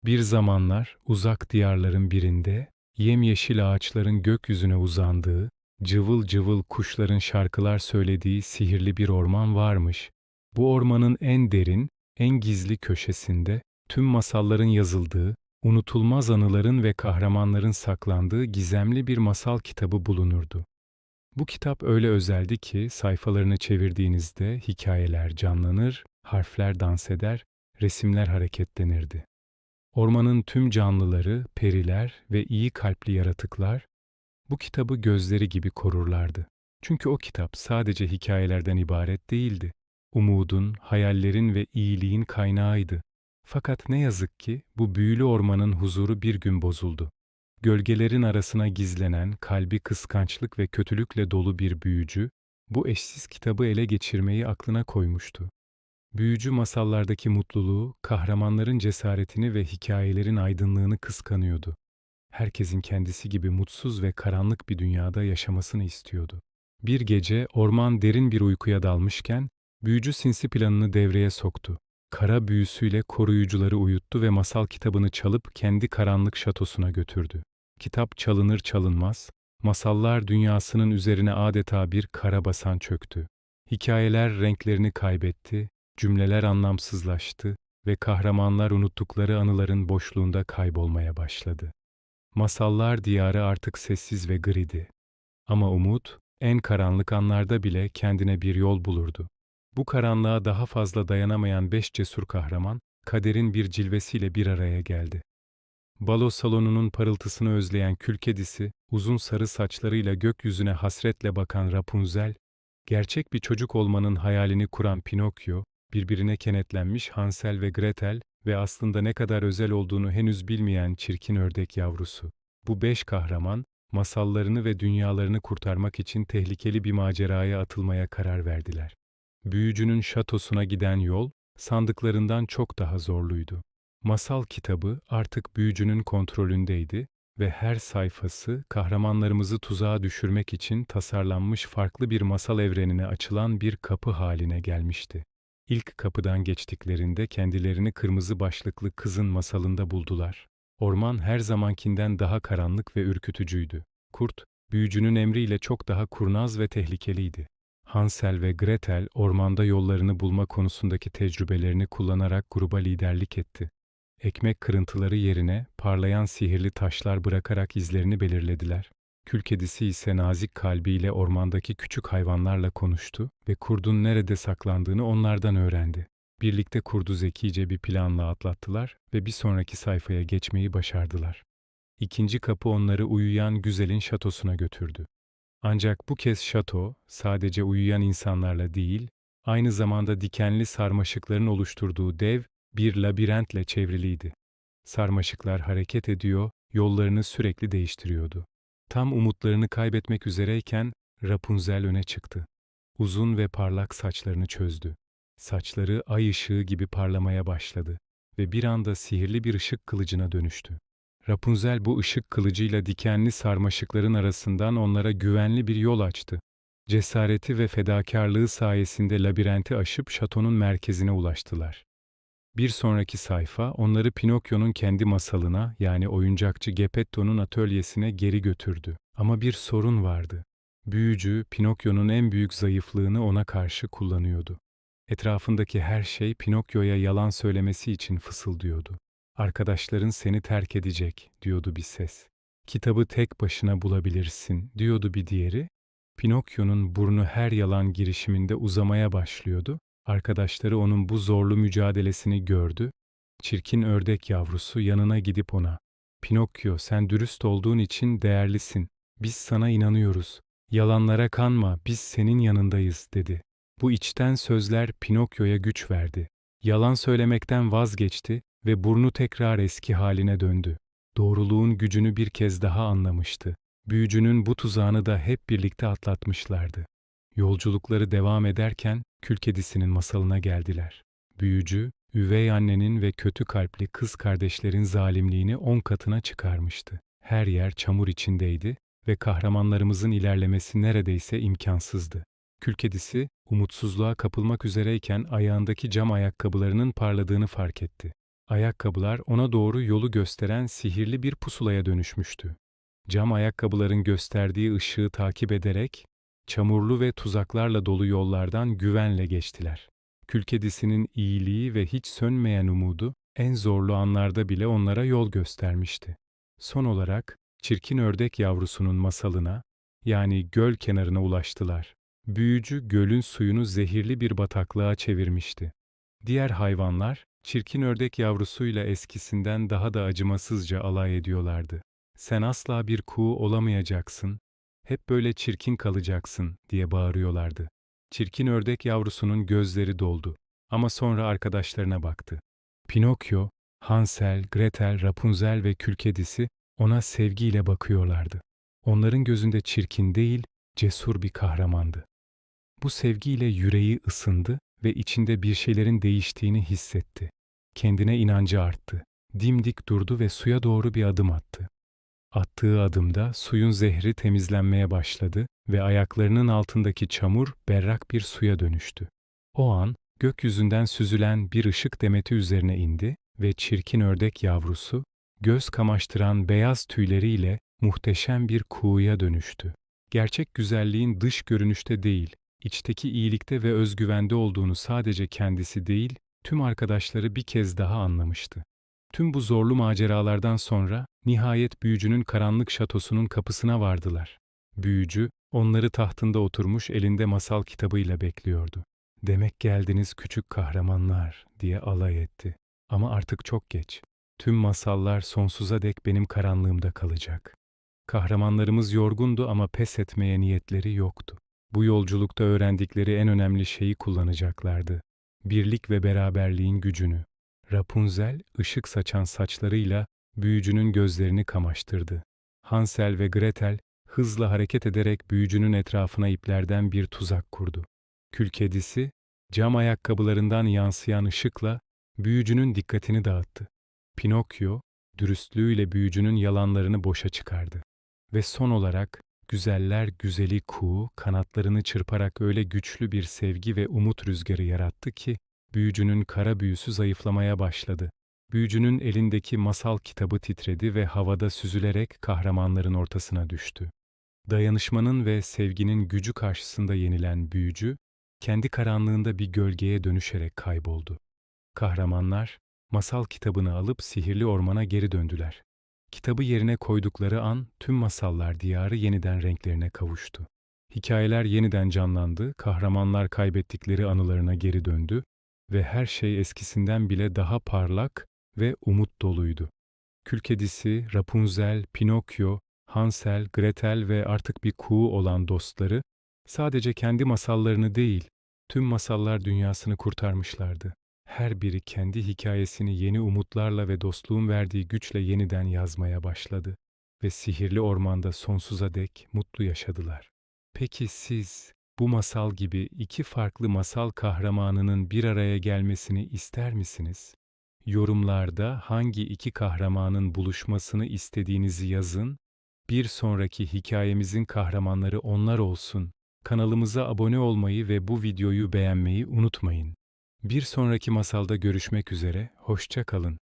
Bir zamanlar uzak diyarların birinde, yemyeşil ağaçların gökyüzüne uzandığı, cıvıl cıvıl kuşların şarkılar söylediği sihirli bir orman varmış. Bu ormanın en derin, en gizli köşesinde, tüm masalların yazıldığı, unutulmaz anıların ve kahramanların saklandığı gizemli bir masal kitabı bulunurdu. Bu kitap öyle özeldi ki sayfalarını çevirdiğinizde hikayeler canlanır, harfler dans eder, resimler hareketlenirdi. Ormanın tüm canlıları, periler ve iyi kalpli yaratıklar bu kitabı gözleri gibi korurlardı. Çünkü o kitap sadece hikayelerden ibaret değildi. Umudun, hayallerin ve iyiliğin kaynağıydı. Fakat ne yazık ki bu büyülü ormanın huzuru bir gün bozuldu. Gölgelerin arasına gizlenen, kalbi kıskançlık ve kötülükle dolu bir büyücü, bu eşsiz kitabı ele geçirmeyi aklına koymuştu. Büyücü masallardaki mutluluğu, kahramanların cesaretini ve hikayelerin aydınlığını kıskanıyordu. Herkesin kendisi gibi mutsuz ve karanlık bir dünyada yaşamasını istiyordu. Bir gece orman derin bir uykuya dalmışken, büyücü sinsi planını devreye soktu. Kara büyüsüyle koruyucuları uyuttu ve masal kitabını çalıp kendi karanlık şatosuna götürdü. Kitap çalınır çalınmaz, masallar dünyasının üzerine adeta bir karabasan çöktü. Hikayeler renklerini kaybetti, cümleler anlamsızlaştı ve kahramanlar unuttukları anıların boşluğunda kaybolmaya başladı. Masallar diyarı artık sessiz ve gridi. Ama umut, en karanlık anlarda bile kendine bir yol bulurdu. Bu karanlığa daha fazla dayanamayan 5 cesur kahraman, kaderin bir cilvesiyle bir araya geldi. Balo salonunun parıltısını özleyen kül kedisi, uzun sarı saçlarıyla gökyüzüne hasretle bakan Rapunzel, gerçek bir çocuk olmanın hayalini kuran Pinokyo, birbirine kenetlenmiş Hansel ve Gretel ve aslında ne kadar özel olduğunu henüz bilmeyen çirkin ördek yavrusu. Bu 5 kahraman, masallarını ve dünyalarını kurtarmak için tehlikeli bir maceraya atılmaya karar verdiler. Büyücünün şatosuna giden yol, sandıklarından çok daha zorluydu. Masal kitabı artık büyücünün kontrolündeydi ve her sayfası kahramanlarımızı tuzağa düşürmek için tasarlanmış farklı bir masal evrenine açılan bir kapı haline gelmişti. İlk kapıdan geçtiklerinde kendilerini kırmızı başlıklı kızın masalında buldular. Orman her zamankinden daha karanlık ve ürkütücüydü. Kurt, büyücünün emriyle çok daha kurnaz ve tehlikeliydi. Hansel ve Gretel ormanda yollarını bulma konusundaki tecrübelerini kullanarak gruba liderlik etti. Ekmek kırıntıları yerine parlayan sihirli taşlar bırakarak izlerini belirlediler. Kül kedisi ise nazik kalbiyle ormandaki küçük hayvanlarla konuştu ve kurdun nerede saklandığını onlardan öğrendi. Birlikte kurdu zekice bir planla atlattılar ve bir sonraki sayfaya geçmeyi başardılar. İkinci kapı onları uyuyan güzelin şatosuna götürdü. Ancak bu kez şato sadece uyuyan insanlarla değil, aynı zamanda dikenli sarmaşıkların oluşturduğu dev bir labirentle çevriliydi. Sarmaşıklar hareket ediyor, yollarını sürekli değiştiriyordu. Tam umutlarını kaybetmek üzereyken Rapunzel öne çıktı. Uzun ve parlak saçlarını çözdü. Saçları ay ışığı gibi parlamaya başladı ve bir anda sihirli bir ışık kılıcına dönüştü. Rapunzel bu ışık kılıcıyla dikenli sarmaşıkların arasından onlara güvenli bir yol açtı. Cesareti ve fedakarlığı sayesinde labirenti aşıp şatonun merkezine ulaştılar. Bir sonraki sayfa onları Pinokyo'nun kendi masalına, yani oyuncakçı Geppetto'nun atölyesine geri götürdü. Ama bir sorun vardı. Büyücü, Pinokyo'nun en büyük zayıflığını ona karşı kullanıyordu. Etrafındaki her şey Pinokyo'ya yalan söylemesi için fısıldıyordu. "Arkadaşların seni terk edecek," diyordu bir ses. "Kitabı tek başına bulabilirsin," diyordu bir diğeri. Pinokyo'nun burnu her yalan girişiminde uzamaya başlıyordu. Arkadaşları onun bu zorlu mücadelesini gördü. Çirkin ördek yavrusu yanına gidip ona, "Pinokyo, sen dürüst olduğun için değerlisin. Biz sana inanıyoruz. Yalanlara kanma, biz senin yanındayız," dedi. Bu içten sözler Pinokyo'ya güç verdi. Yalan söylemekten vazgeçti ve burnu tekrar eski haline döndü. Doğruluğun gücünü bir kez daha anlamıştı. Büyücünün bu tuzağını da hep birlikte atlatmışlardı. Yolculukları devam ederken Kül Kedisi'nin masalına geldiler. Büyücü, üvey annenin ve kötü kalpli kız kardeşlerin zalimliğini 10 katına çıkarmıştı. Her yer çamur içindeydi ve kahramanlarımızın ilerlemesi neredeyse imkansızdı. Kül Kedisi, umutsuzluğa kapılmak üzereyken ayağındaki cam ayakkabılarının parladığını fark etti. Ayakkabılar ona doğru yolu gösteren sihirli bir pusulaya dönüşmüştü. Cam ayakkabıların gösterdiği ışığı takip ederek, çamurlu ve tuzaklarla dolu yollardan güvenle geçtiler. Kül kedisinin iyiliği ve hiç sönmeyen umudu, en zorlu anlarda bile onlara yol göstermişti. Son olarak, çirkin ördek yavrusunun masalına, yani göl kenarına ulaştılar. Büyücü gölün suyunu zehirli bir bataklığa çevirmişti. Diğer hayvanlar, çirkin ördek yavrusuyla eskisinden daha da acımasızca alay ediyorlardı. "Sen asla bir kuğu olamayacaksın, hep böyle çirkin kalacaksın," diye bağırıyorlardı. Çirkin ördek yavrusunun gözleri doldu ama sonra arkadaşlarına baktı. Pinokyo, Hansel, Gretel, Rapunzel ve Kül kedisi ona sevgiyle bakıyorlardı. Onların gözünde çirkin değil, cesur bir kahramandı. Bu sevgiyle yüreği ısındı ve içinde bir şeylerin değiştiğini hissetti. Kendine inancı arttı. Dimdik durdu ve suya doğru bir adım attı. Attığı adımda suyun zehri temizlenmeye başladı ve ayaklarının altındaki çamur berrak bir suya dönüştü. O an gökyüzünden süzülen bir ışık demeti üzerine indi ve çirkin ördek yavrusu, göz kamaştıran beyaz tüyleriyle muhteşem bir kuğuya dönüştü. Gerçek güzelliğin dış görünüşte değil, içteki iyilikte ve özgüvende olduğunu sadece kendisi değil, tüm arkadaşları bir kez daha anlamıştı. Tüm bu zorlu maceralardan sonra nihayet büyücünün karanlık şatosunun kapısına vardılar. Büyücü, onları tahtında oturmuş elinde masal kitabıyla bekliyordu. "Demek geldiniz küçük kahramanlar," diye alay etti. "Ama artık çok geç. Tüm masallar sonsuza dek benim karanlığımda kalacak." Kahramanlarımız yorgundu ama pes etmeye niyetleri yoktu. Bu yolculukta öğrendikleri en önemli şeyi kullanacaklardı. Birlik ve beraberliğin gücünü. Rapunzel, ışık saçan saçlarıyla büyücünün gözlerini kamaştırdı. Hansel ve Gretel, hızla hareket ederek büyücünün etrafına iplerden bir tuzak kurdu. Kül kedisi, cam ayakkabılarından yansıyan ışıkla büyücünün dikkatini dağıttı. Pinokyo, dürüstlüğüyle büyücünün yalanlarını boşa çıkardı. Ve son olarak, güzeller güzeli kuğu kanatlarını çırparak öyle güçlü bir sevgi ve umut rüzgarı yarattı ki, büyücünün kara büyüsü zayıflamaya başladı. Büyücünün elindeki masal kitabı titredi ve havada süzülerek kahramanların ortasına düştü. Dayanışmanın ve sevginin gücü karşısında yenilen büyücü, kendi karanlığında bir gölgeye dönüşerek kayboldu. Kahramanlar, masal kitabını alıp sihirli ormana geri döndüler. Kitabı yerine koydukları an tüm masallar diyarı yeniden renklerine kavuştu. Hikayeler yeniden canlandı, kahramanlar kaybettikleri anılarına geri döndü ve her şey eskisinden bile daha parlak ve umut doluydu. Kül kedisi, Rapunzel, Pinokyo, Hansel, Gretel ve artık bir kuğu olan dostları sadece kendi masallarını değil, tüm masallar dünyasını kurtarmışlardı. Her biri kendi hikayesini yeni umutlarla ve dostluğun verdiği güçle yeniden yazmaya başladı ve sihirli ormanda sonsuza dek mutlu yaşadılar. Peki siz bu masal gibi iki farklı masal kahramanının bir araya gelmesini ister misiniz? Yorumlarda hangi iki kahramanın buluşmasını istediğinizi yazın. Bir sonraki hikayemizin kahramanları onlar olsun. Kanalımıza abone olmayı ve bu videoyu beğenmeyi unutmayın. Bir sonraki masalda görüşmek üzere, hoşça kalın.